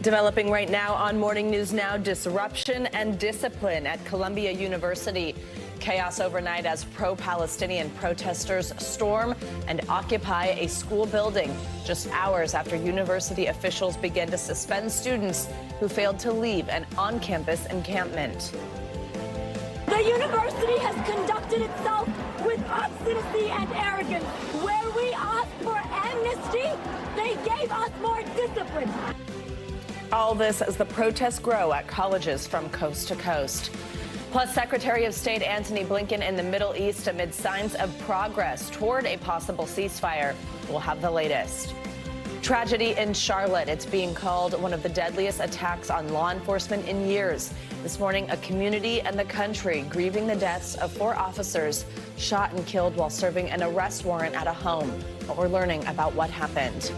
Developing right now on Morning News Now, disruption and discipline at Columbia University. Chaos overnight as pro-Palestinian protesters storm and occupy a school building just hours after university officials began to suspend students who failed to leave an on-campus encampment. The university has conducted itself with obstinacy and arrogance. Where we asked for amnesty, they gave us more discipline. All this as the protests grow at colleges from coast to coast. Plus, Secretary of State Antony Blinken in the Middle East amid signs of progress toward a possible ceasefire. We'll have the latest. Tragedy in Charlotte. It's being called one of the deadliest attacks on law enforcement in years. This morning, a community and the country grieving the deaths of 4 officers shot and killed while serving an arrest warrant at a home. But we're learning about what happened.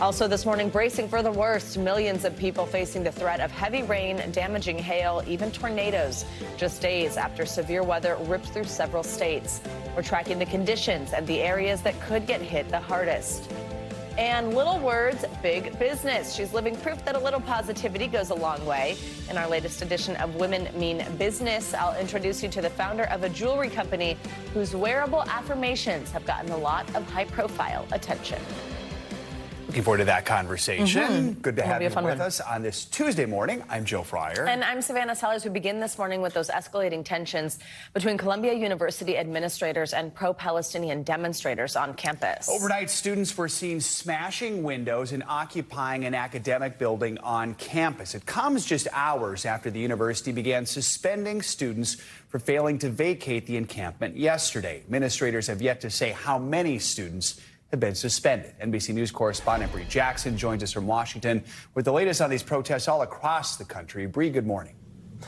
Also this morning, bracing for the worst, millions of people facing the threat of heavy rain, damaging hail, even tornadoes, just days after severe weather ripped through several states. We're tracking the conditions and the areas that could get hit the hardest. And little words, big business. She's living proof that a little positivity goes a long way. In our latest edition of Women Mean Business, I'll introduce you to the founder of a jewelry company whose wearable affirmations have gotten a lot of high-profile attention. Looking forward to that conversation. Good to have you with us on this Tuesday morning. I'm Joe Fryer. And I'm Savannah Sellers. We begin this morning with those escalating tensions between Columbia University administrators and pro-Palestinian demonstrators on campus. Overnight, students were seen smashing windows and occupying an academic building on campus. It comes just hours after the university began suspending students for failing to vacate the encampment yesterday. Administrators have yet to say how many students have been suspended. NBC News correspondent Bree Jackson joins us from Washington with the latest on these protests all across the country. Bree, good morning.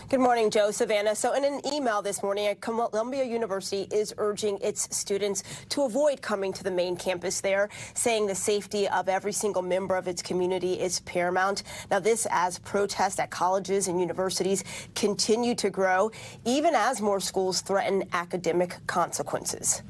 Good morning, Joe, Savannah. So in an email this morning, Columbia University is urging its students to avoid coming to the main campus there, saying the safety of every single member of its community is paramount. Now, this as protests at colleges and universities continue to grow, even as more schools threaten academic consequences.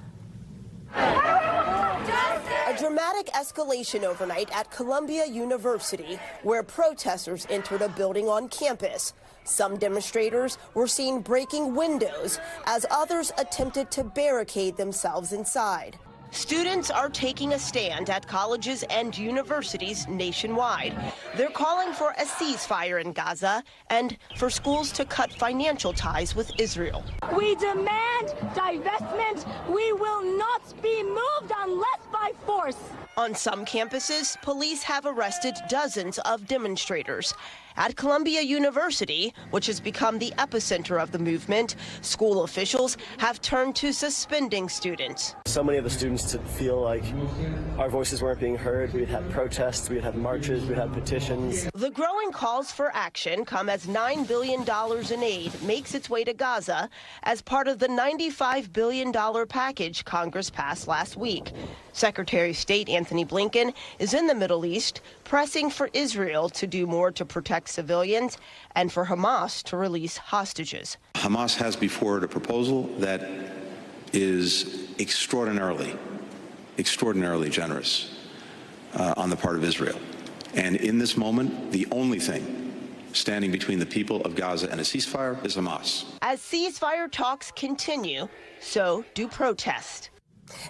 A dramatic escalation overnight at Columbia University, where protesters entered a building on campus. Some demonstrators were seen breaking windows as others attempted to barricade themselves inside. Students are taking a stand at colleges and universities nationwide. They're calling for a ceasefire in Gaza and for schools to cut financial ties with Israel. We demand divestment. We will not be moved unless by force. On some campuses, police have arrested dozens of demonstrators. At Columbia University, which has become the epicenter of the movement, school officials have turned to suspending students. So many of the students feel like our voices weren't being heard. We'd have protests, we'd have marches, we'd have petitions. The growing calls for action come as $9 billion in aid makes its way to Gaza as part of the $95 billion package Congress passed last week. Secretary of State Antony Blinken is in the Middle East, pressing for Israel to do more to protect civilians and for Hamas to release hostages. Hamas has before it a proposal that is extraordinarily generous on the part of Israel. And in this moment, the only thing standing between the people of Gaza and a ceasefire is Hamas. As ceasefire talks continue, so do protests.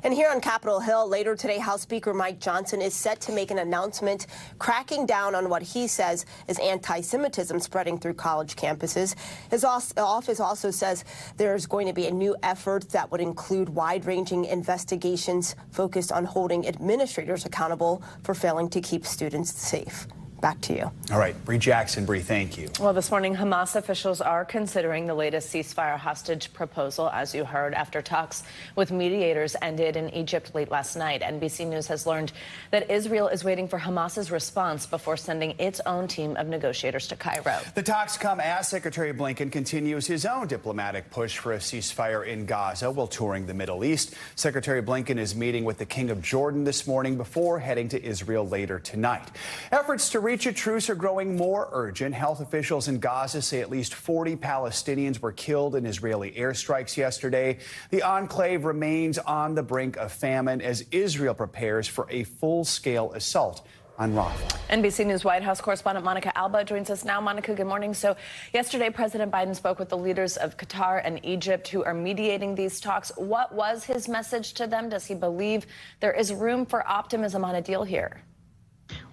And here on Capitol Hill, later today, House Speaker Mike Johnson is set to make an announcement cracking down on what he says is anti-Semitism spreading through college campuses. His office also says there's going to be a new effort that would include wide-ranging investigations focused on holding administrators accountable for failing to keep students safe. Back to you. All right, Bree Jackson. Bree, thank you. Well, this morning, Hamas officials are considering the latest ceasefire hostage proposal, as you heard, after talks with mediators ended in Egypt late last night. NBC News has learned that Israel is waiting for Hamas's response before sending its own team of negotiators to Cairo. The talks come as Secretary Blinken continues his own diplomatic push for a ceasefire in Gaza while touring the Middle East. Secretary Blinken is meeting with the King of Jordan this morning before heading to Israel later tonight. Efforts to reach a truce are growing more urgent. Health officials in Gaza say at least 40 Palestinians were killed in Israeli airstrikes yesterday. The enclave remains on the brink of famine as Israel prepares for a full-scale assault on Rafah. NBC News White House correspondent Monica Alba joins us now. Monica, good morning. So yesterday, President Biden spoke with the leaders of Qatar and Egypt who are mediating these talks. What was his message to them? Does he believe there is room for optimism on a deal here?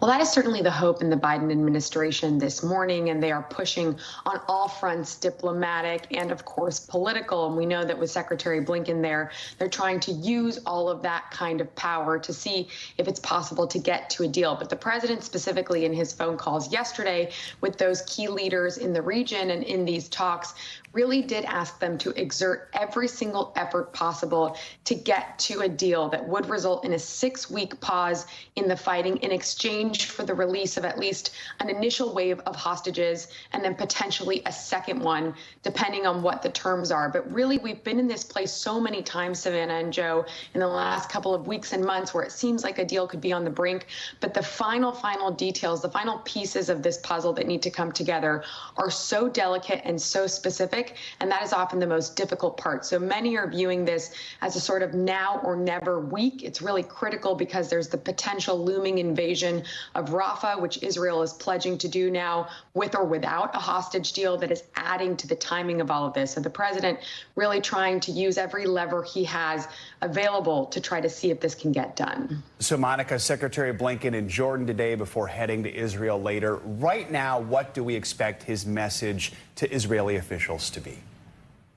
Well, that is certainly the hope in the Biden administration this morning, and they are pushing on all fronts, diplomatic and, of course, political. And we know that with Secretary Blinken there, they're trying to use all of that kind of power to see if it's possible to get to a deal. But the president, specifically in his phone calls yesterday with those key leaders in the region and in these talks, really did ask them to exert every single effort possible to get to a deal that would result in a 6-week pause in the fighting in exchange for the release of at least an initial wave of hostages and then potentially a second one, depending on what the terms are. But really, we've been in this place so many times, Savannah and Joe, in the last couple of weeks and months where it seems like a deal could be on the brink. But the final details, the final pieces of this puzzle that need to come together are so delicate and so specific. And that is often the most difficult part. So many are viewing this as a sort of now or never week. It's really critical because there's the potential looming invasion of Rafah, which Israel is pledging to do now with or without a hostage deal that is adding to the timing of all of this. So the president really trying to use every lever he has available to try to see if this can get done. So, Monica, Secretary Blinken in Jordan today before heading to Israel later. Right now, what do we expect his message to Israeli officials to be?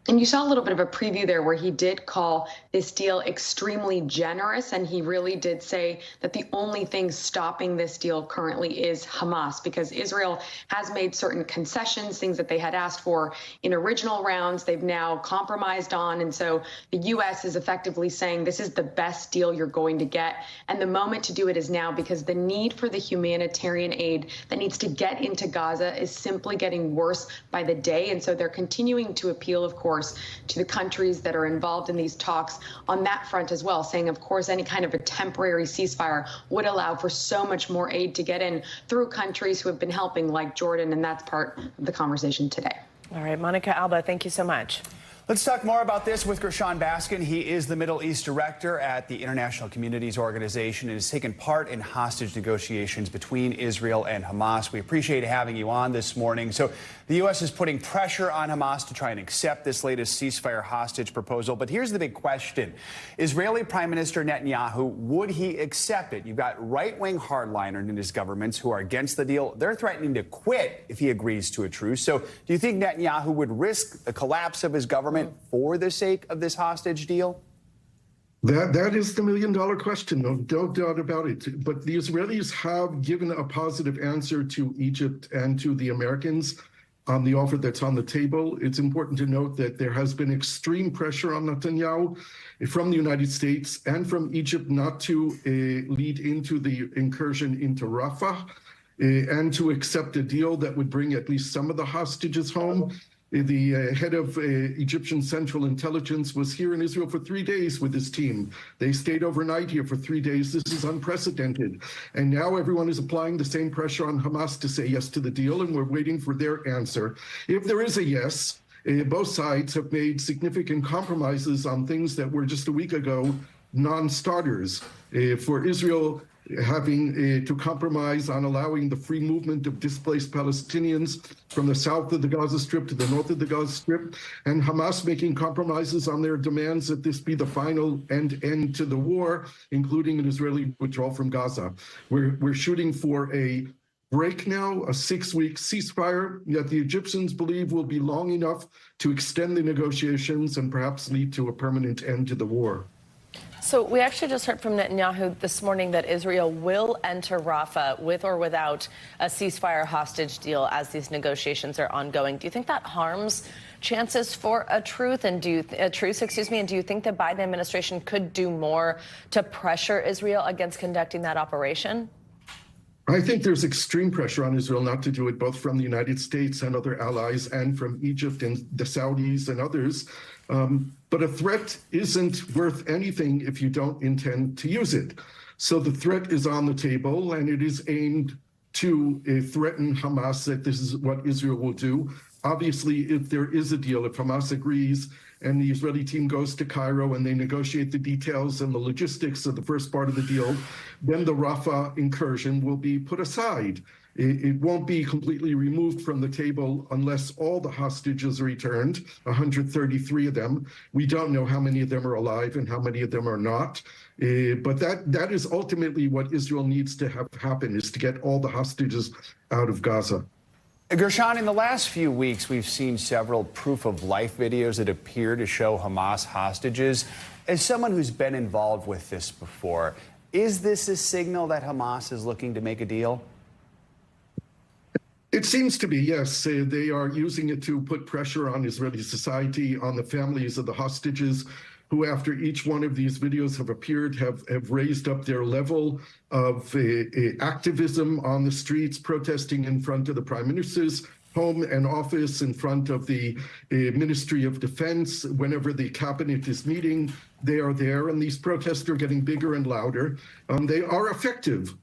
And you saw a little bit of a preview there where he did call this deal extremely generous. And he really did say that the only thing stopping this deal currently is Hamas, because Israel has made certain concessions, things that they had asked for in original rounds, they've now compromised on. And so the U.S. is effectively saying this is the best deal you're going to get. And the moment to do it is now, because the need for the humanitarian aid that needs to get into Gaza is simply getting worse by the day. And so they're continuing to appeal, of course, to the countries that are involved in these talks on that front as well, saying, of course, any kind of a temporary ceasefire would allow for so much more aid to get in through countries who have been helping, like Jordan, and that's part of the conversation today. All right, Monica Alba, thank you so much. Let's talk more about this with Gershon Baskin. He is the Middle East director at the International Communities Organization and has taken part in hostage negotiations between Israel and Hamas. We appreciate having you on this morning. So the U.S. is putting pressure on Hamas to try and accept this latest ceasefire hostage proposal. But here's the big question. Israeli Prime Minister Netanyahu, would he accept it? You've got right-wing hardliners in his governments who are against the deal. They're threatening to quit if he agrees to a truce. So do you think Netanyahu would risk the collapse of his government for the sake of this hostage deal? That is the million-dollar question, no doubt about it. But the Israelis have given a positive answer to Egypt and to the Americans on the offer that's on the table. It's important to note that there has been extreme pressure on Netanyahu from the United States and from Egypt not to lead into the incursion into Rafah and to accept a deal that would bring at least some of the hostages home. The head of Egyptian Central Intelligence was here in Israel for 3 days with his team. They stayed overnight here for 3 days. This is unprecedented. And now everyone is applying the same pressure on Hamas to say yes to the deal, and we're waiting for their answer. If there is a yes, both sides have made significant compromises on things that were just a week ago non-starters. For Israel, having to compromise on allowing the free movement of displaced Palestinians from the south of the Gaza Strip to the north of the Gaza Strip, and Hamas making compromises on their demands that this be the final end to the war, including an Israeli withdrawal from Gaza. We're shooting for a break now, a 6-week ceasefire that the Egyptians believe will be long enough to extend the negotiations and perhaps lead to a permanent end to the war. So we actually just heard from Netanyahu this morning that Israel will enter Rafah with or without a ceasefire hostage deal as these negotiations are ongoing. Do you think that harms chances for a truce? And do you think the Biden administration could do more to pressure Israel against conducting that operation? I think there's extreme pressure on Israel not to do it, both from the United States and other allies and from Egypt and the Saudis and others. But a threat isn't worth anything if you don't intend to use it. So the threat is on the table, and it is aimed to threaten Hamas that this is what Israel will do. Obviously, if there is a deal, if Hamas agrees and the Israeli team goes to Cairo and they negotiate the details and the logistics of the first part of the deal, then the Rafah incursion will be put aside. It won't be completely removed from the table unless all the hostages are returned, 133 of them. We don't know how many of them are alive and how many of them are not. But that is ultimately what Israel needs to have happen, is to get all the hostages out of Gaza. Gershon, in the last few weeks, we've seen several proof-of-life videos that appear to show Hamas hostages. As someone who's been involved with this before, is this a signal that Hamas is looking to make a deal? It seems to be, yes. They are using it to put pressure on Israeli society, on the families of the hostages, who after each one of these videos have appeared have raised up their level of activism on the streets, protesting in front of the Prime Minister's home and office, in front of the Ministry of Defense. Whenever the cabinet is meeting, they are there, and these protests are getting bigger and louder. They are effective.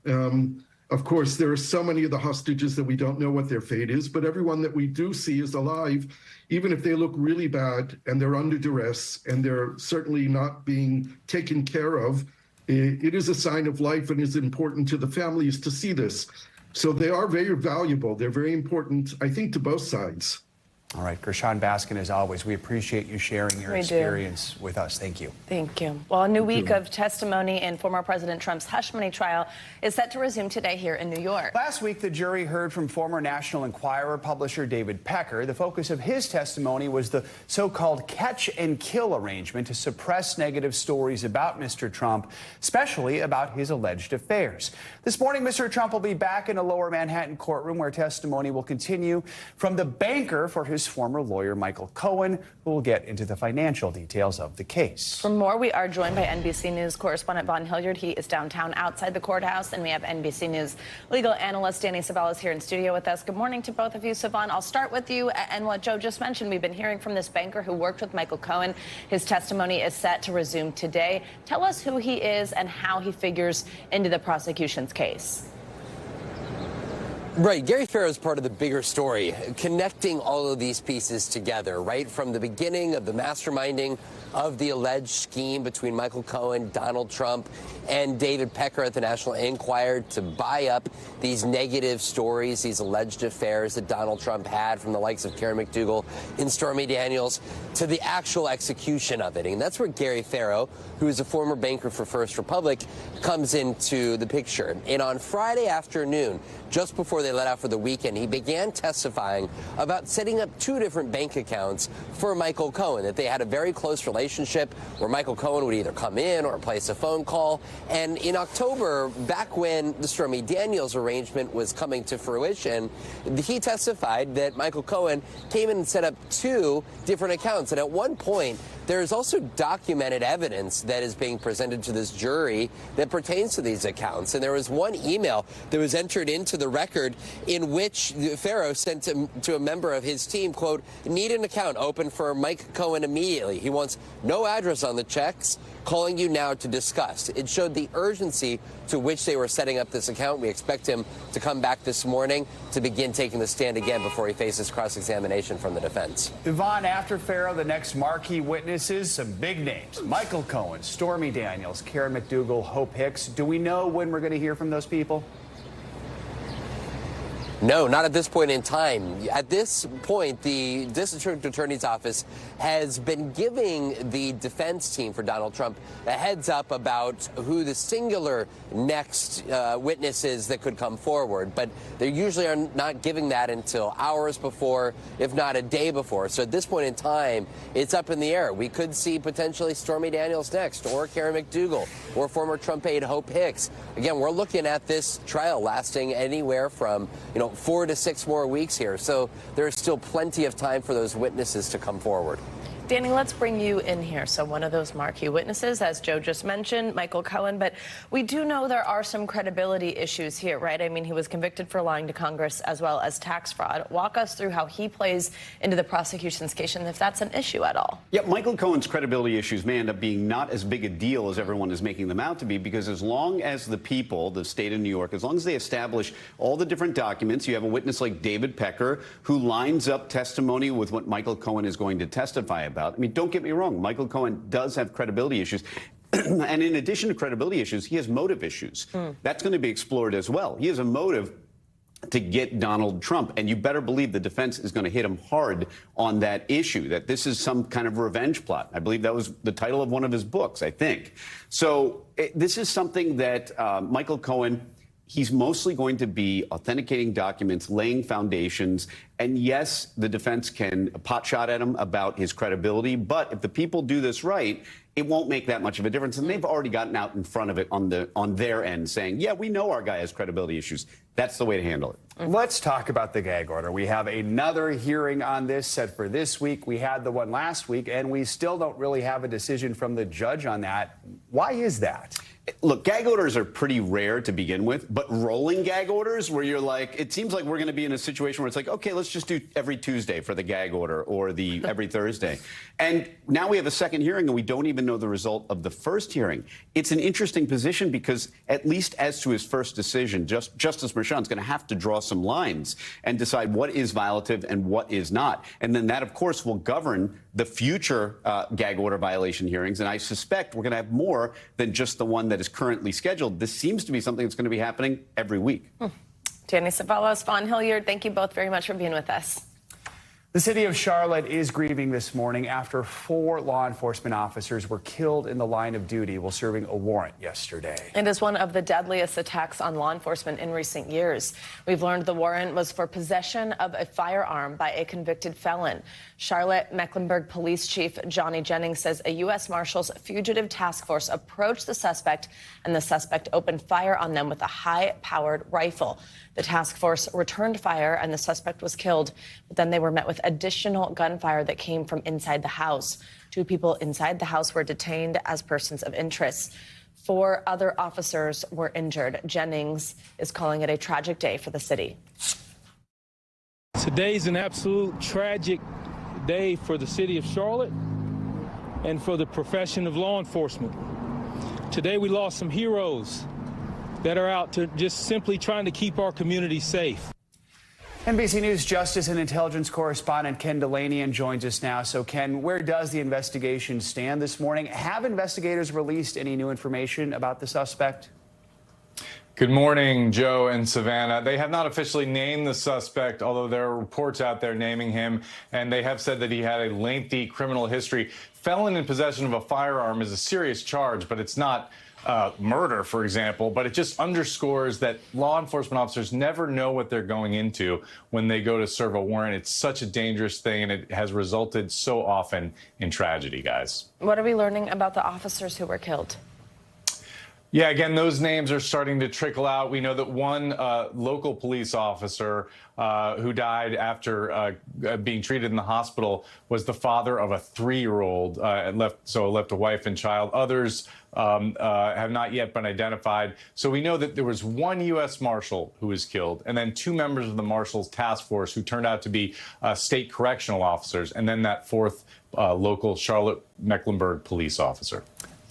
Of course, there are so many of the hostages that we don't know what their fate is, but everyone that we do see is alive, even if they look really bad and they're under duress and they're certainly not being taken care of. It is a sign of life and is important to the families to see this. So they are very valuable. They're very important, I think, to both sides. All right, Gershon Baskin, as always, we appreciate you sharing your experience with us. Thank you. Thank you. Well, a new week of testimony in former President Trump's hush money trial is set to resume today here in New York. Last week, the jury heard from former National Enquirer publisher David Pecker. The focus of his testimony was the so-called catch and kill arrangement to suppress negative stories about Mr. Trump, especially about his alleged affairs. This morning, Mr. Trump will be back in a lower Manhattan courtroom where testimony will continue from the banker for his former lawyer, Michael Cohen, who will get into the financial details of the case. For more, we are joined by NBC News correspondent Vaughn Hilliard. He is downtown outside the courthouse, and we have NBC News legal analyst Danny Sabella's here in studio with us. Good morning to both of you. So, Vaughn, I'll start with you. And what Joe just mentioned, we've been hearing from this banker who worked with Michael Cohen. His testimony is set to resume today. Tell us who he is and how he figures into the prosecution's case. Right. Gary Farrow is part of the bigger story, connecting all of these pieces together, right from the beginning of the masterminding of the alleged scheme between Michael Cohen, Donald Trump, and David Pecker at the National Enquirer to buy up these negative stories, these alleged affairs that Donald Trump had from the likes of Karen McDougal and Stormy Daniels, to the actual execution of it. And that's where Gary Farrow, who is a former banker for First Republic, comes into the picture. And on Friday afternoon, just before they let out for the weekend, he began testifying about setting up two different bank accounts for Michael Cohen, that they had a very close relationship where Michael Cohen would either come in or place a phone call. And in October, back when the Stormy Daniels arrangement was coming to fruition, he testified that Michael Cohen came in and set up two different accounts. And at one point, there is also documented evidence that is being presented to this jury that pertains to these accounts. And there was one email that was entered into the record in which Farrow sent to a member of his team, quote, "Need an account open for Mike Cohen immediately. He wants no address on the checks. Calling you now to discuss." It showed the urgency to which they were setting up this account. We expect him to come back this morning to begin taking the stand again before he faces cross-examination from the defense. Yvonne, after Farrow, the next marquee witnesses, some big names: Michael Cohen, Stormy Daniels, Karen McDougal, Hope Hicks. Do we know when we're going to hear from those people? No, not at this point in time. At this point, the District Attorney's Office has been giving the defense team for Donald Trump a heads up about who the singular next witnesses that could come forward. But they usually are not giving that until hours before, if not a day before. So at this point in time, it's up in the air. We could see potentially Stormy Daniels next, or Karen McDougal, or former Trump aide Hope Hicks. Again, we're looking at this trial lasting anywhere from, 4 to 6 more weeks here. So there's still plenty of time for those witnesses to come forward. Danny, let's bring you in here. So one of those marquee witnesses, as Joe just mentioned, Michael Cohen, but we do know there are some credibility issues here, right? I mean, he was convicted for lying to Congress as well as tax fraud. Walk us through how he plays into the prosecution's case and if that's an issue at all. Yeah, Michael Cohen's credibility issues may end up being not as big a deal as everyone is making them out to be, because as long as the people, the state of New York, as long as they establish all the different documents, you have a witness like David Pecker who lines up testimony with what Michael Cohen is going to testify about. about. I mean, don't get me wrong. Michael Cohen does have credibility issues. And in addition to credibility issues, he has motive issues. That's going to be explored as well. He has a motive to get Donald Trump. And you better believe the defense is going to hit him hard on that issue, that this is some kind of revenge plot. I believe that was the title of one of his books, I think. So this is something that Michael Cohen, he's mostly going to be authenticating documents, laying foundations. And yes, the defense can potshot at him about his credibility. But if the people do this right, it won't make that much of a difference. And they've already gotten out in front of it on their end, saying, yeah, we know our guy has credibility issues. That's the way to handle it. Let's talk about the gag order. We have another hearing on this set for this week. We had the one last week, and we still don't really have a decision from the judge on that. Why is that? Look, gag orders are pretty rare to begin with, but rolling gag orders where you're like, it seems like we're going to be in a situation where it's like, okay, let's just do every Tuesday for the gag order or the every Thursday. And now we have a second hearing and we don't even know the result of the first hearing. It's an interesting position because at least as to his first decision, Justice Merchan's going to have to draw some lines and decide what is violative and what is not. And then that, of course, will govern the future gag order violation hearings. And I suspect we're going to have more than just the one that is currently scheduled. This seems to be something that's going to be happening every week. Danny Ceballos, Vaughn Hilliard, thank you both very much for being with us. The city of Charlotte is grieving this morning after 4 law enforcement officers were killed in the line of duty while serving a warrant yesterday. It is one of the deadliest attacks on law enforcement in recent years. We've learned the warrant was for possession of a firearm by a convicted felon. Charlotte-Mecklenburg Police Chief Johnny Jennings says a U.S. Marshals fugitive task force approached the suspect, and the suspect opened fire on them with a high-powered rifle. The task force returned fire, and the suspect was killed, but then they were met with additional gunfire that came from inside the house. 2 people inside the house were detained as persons of interest. 4 other officers were injured. Jennings is calling it a tragic day for the city. Today's an absolute tragic day for the city of Charlotte and for the profession of law enforcement. Today we lost some heroes that are out to just simply trying to keep our community safe. NBC News Justice and Intelligence Correspondent Ken Delany joins us now. So, Ken, where does the investigation stand this morning? Have investigators released any new information about the suspect? Good morning, Joe and Savannah. They have not officially named the suspect, although there are reports out there naming him, and they have said that he had a lengthy criminal history. Felon in possession of a firearm is a serious charge, but it's not murder, for example, but it just underscores that law enforcement officers never know what they're going into when they go to serve a warrant. It's such a dangerous thing, and it has resulted so often in tragedy, guys. What are we learning about the officers who were killed? Yeah, again, those names are starting to trickle out. We know that one local police officer who died after being treated in the hospital was the father of a 3-year-old, left a wife and child. Others have not yet been identified. So we know that there was 1 U.S. Marshal who was killed, and then 2 members of the Marshals Task Force who turned out to be state correctional officers, and then that 4th local Charlotte-Mecklenburg police officer.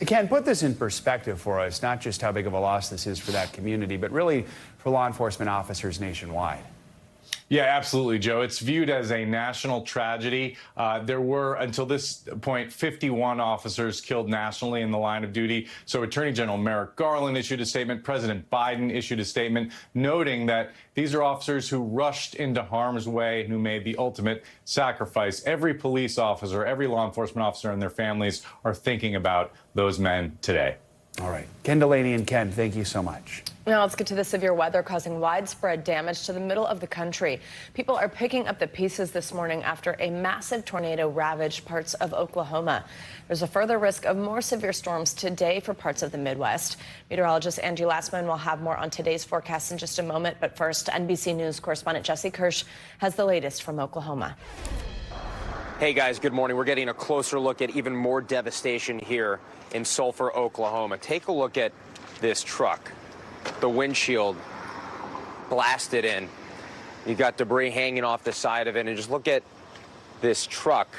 Ken, put this in perspective for us, not just how big of a loss this is for that community, but really for law enforcement officers nationwide. Yeah, absolutely, Joe. It's viewed as a national tragedy. There were, until this point, 51 officers killed nationally in the line of duty. So Attorney General Merrick Garland issued a statement. President Biden issued a statement noting that these are officers who rushed into harm's way and who made the ultimate sacrifice. Every police officer, every law enforcement officer and their families are thinking about those men today. All right. Ken Delany and Ken, thank you so much. Now let's get to the severe weather causing widespread damage to the middle of the country. People are picking up the pieces this morning after a massive tornado ravaged parts of Oklahoma. There's a further risk of more severe storms today for parts of the Midwest. Meteorologist Angie Lassman will have more on today's forecast in just a moment. But first, NBC News correspondent Jesse Kirsch has the latest from Oklahoma. Hey guys, good morning. We're getting a closer look at even more devastation here in Sulphur, Oklahoma. Take a look at this truck. The windshield blasted in. You've got debris hanging off the side of it, and just look at this truck.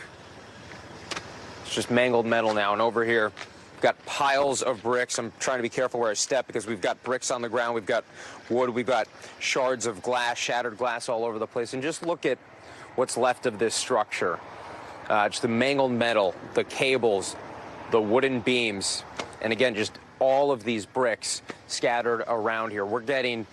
It's just mangled metal now, and over here we've got piles of bricks. I'm trying to be careful where I step because we've got bricks on the ground, we've got wood, we've got shards of glass, shattered glass all over the place, and just look at what's left of this structure. just the mangled metal, the cables, the wooden beams, and again, just all of these bricks scattered around here. We're getting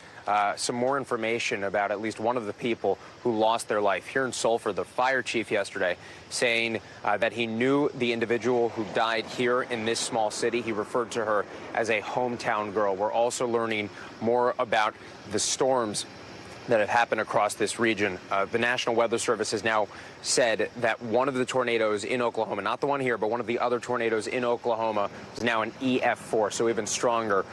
some more information about at least one of the people who lost their life here in Sulphur. The fire chief yesterday saying that he knew the individual who died here in this small city. He referred to her as a hometown girl. We're also learning more about the storms that have happened across this region. The National Weather Service has now said that one of the tornadoes in Oklahoma, not the one here, but one of the other tornadoes in Oklahoma, is now an EF4, so even stronger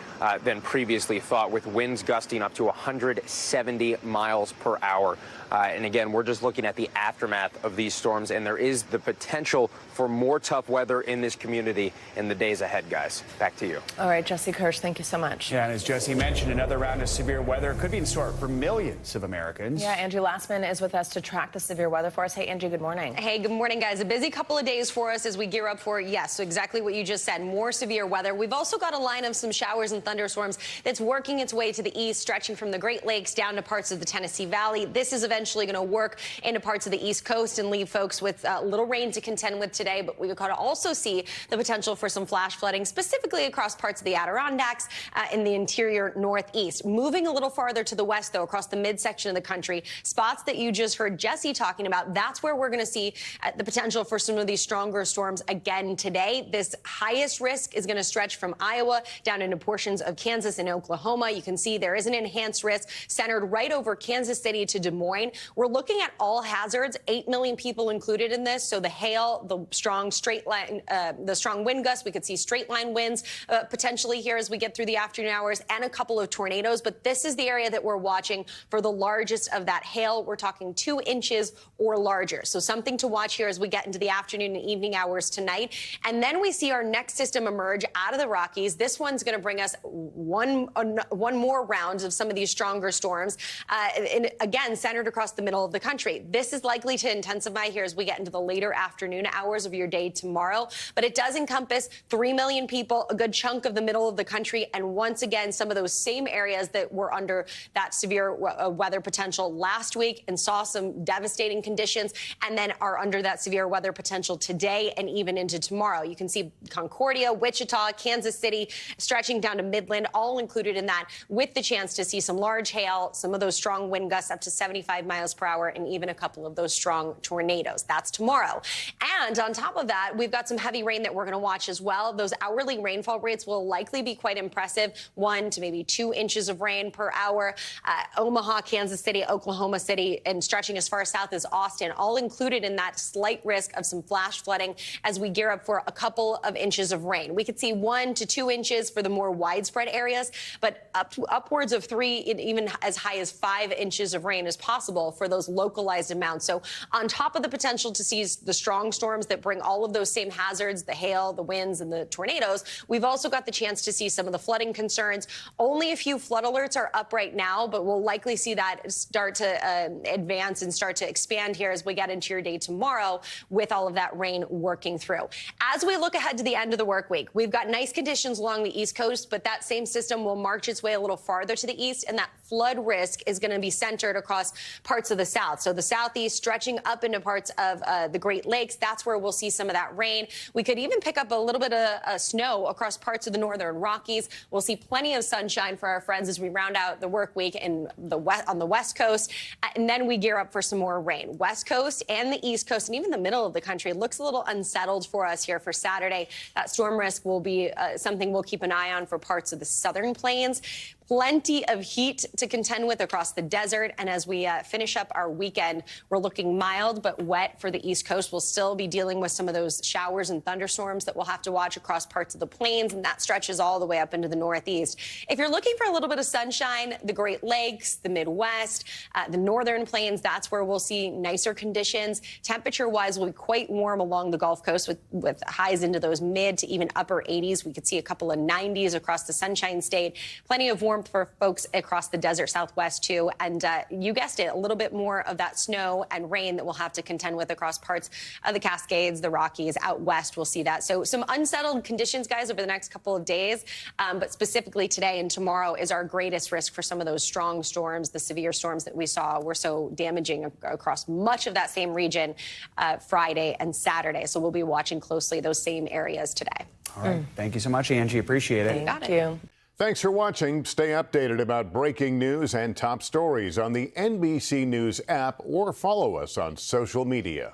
than previously thought, with winds gusting up to 170 miles per hour. And again, we're just looking at the aftermath of these storms, and there is the potential for more tough weather in this community in the days ahead, guys. Back to you. All right, Jesse Kirsch, thank you so much. Yeah, and as Jesse mentioned, another round of severe weather could be in store for millions of Americans. Yeah, Angie Lastman is with us to track the severe weather for us. Hey, Angie, good morning. Hey, good morning, guys. A busy couple of days for us as we gear up for, yes, exactly what you just said, more severe weather. We've also got a line of some showers and thunderstorms that's working its way to the east, stretching from the Great Lakes down to parts of the Tennessee Valley. This is eventually going to work into parts of the East Coast and leave folks with little rain to contend with today. But we could also see the potential for some flash flooding, specifically across parts of the Adirondacks in the interior northeast. Moving a little farther to the west, though, across the midsection of the country, spots that you just heard Jesse talking about, that's where we're going to see the potential for some of these stronger storms again today. This highest risk is going to stretch from Iowa down into portions of Kansas and Oklahoma. You can see there is an enhanced risk centered right over Kansas City to Des Moines. We're looking at all hazards, 8 million people included in this. So the hail, the strong straight line, the strong wind gusts, we could see straight line winds potentially here as we get through the afternoon hours, and a couple of tornadoes. But this is the area that we're watching for the largest of that hail. We're talking 2 inches or larger. So something to watch here as we get into the afternoon and evening hours tonight. And then we see our next system emerge out of the Rockies. This one's going to bring us one more round of some of these stronger storms, and again, centered across the middle of the country. This is likely to intensify here as we get into the later afternoon hours of your day tomorrow. But it does encompass 3 million people, a good chunk of the middle of the country, and once again, some of those same areas that were under that severe weather potential last week and saw some devastating conditions, and then are under that severe weather potential today and even into tomorrow. You can see Concordia, Wichita, Kansas City, stretching down to Midland, all included in that, with the chance to see some large hail, some of those strong wind gusts up to 75 miles per hour, and even a couple of those strong tornadoes. That's tomorrow. And on top of that, we've got some heavy rain that we're going to watch as well. Those hourly rainfall rates will likely be quite impressive, 1 to maybe 2 inches of rain per hour. Omaha, Kansas City, Oklahoma City, and stretching as far south as Austin, all included in that slight risk of some flash flooding as we gear up for a couple of inches of rain. We could see 1 to 2 inches for the more widespread areas, but upwards of 3, even as high as 5 inches of rain is possible for those localized amounts. So on top of the potential to see the strong storms that bring all of those same hazards, the hail, the winds, and the tornadoes, we've also got the chance to see some of the flooding concerns. Only a few flood alerts are up right now, but we'll likely see that start to advance and start to expand here as we get into your day tomorrow with all of that rain working through. As we look ahead to the end of the work week, we've got nice conditions along the East Coast, but that same system will march its way a little farther to the east, and that flood risk is going to be centered across parts of the south. So the southeast stretching up into parts of the Great Lakes. That's where we'll see some of that rain. We could even pick up a little bit of snow across parts of the northern Rockies. We'll see plenty of sunshine for our friends as we round out the work week on the West Coast. And then we gear up for some more rain. West Coast and the East Coast and even the middle of the country looks a little unsettled for us here for Saturday. That storm risk will be something we'll keep an eye on for parts of the southern plains. Plenty of heat to contend with across the desert. And as we finish up our weekend, we're looking mild but wet for the East Coast. We'll still be dealing with some of those showers and thunderstorms that we'll have to watch across parts of the plains, and that stretches all the way up into the Northeast. If you're looking for a little bit of sunshine, the Great Lakes, the Midwest, the northern plains, that's where we'll see nicer conditions. Temperature-wise, will be quite warm along the Gulf Coast with highs into those mid to even upper 80s. We could see a couple of 90s across the Sunshine State. Plenty of warm warmth for folks across the desert Southwest, too. And you guessed it, a little bit more of that snow and rain that we'll have to contend with across parts of the Cascades, the Rockies. Out west, we'll see that. So some unsettled conditions, guys, over the next couple of days. But specifically today and tomorrow is our greatest risk for some of those strong storms. The severe storms that we saw were so damaging across much of that same region Friday and Saturday. So we'll be watching closely those same areas today. All right. Thank you so much, Angie. Appreciate it. Thank you. Thanks for watching. Stay updated about breaking news and top stories on the NBC News app or follow us on social media.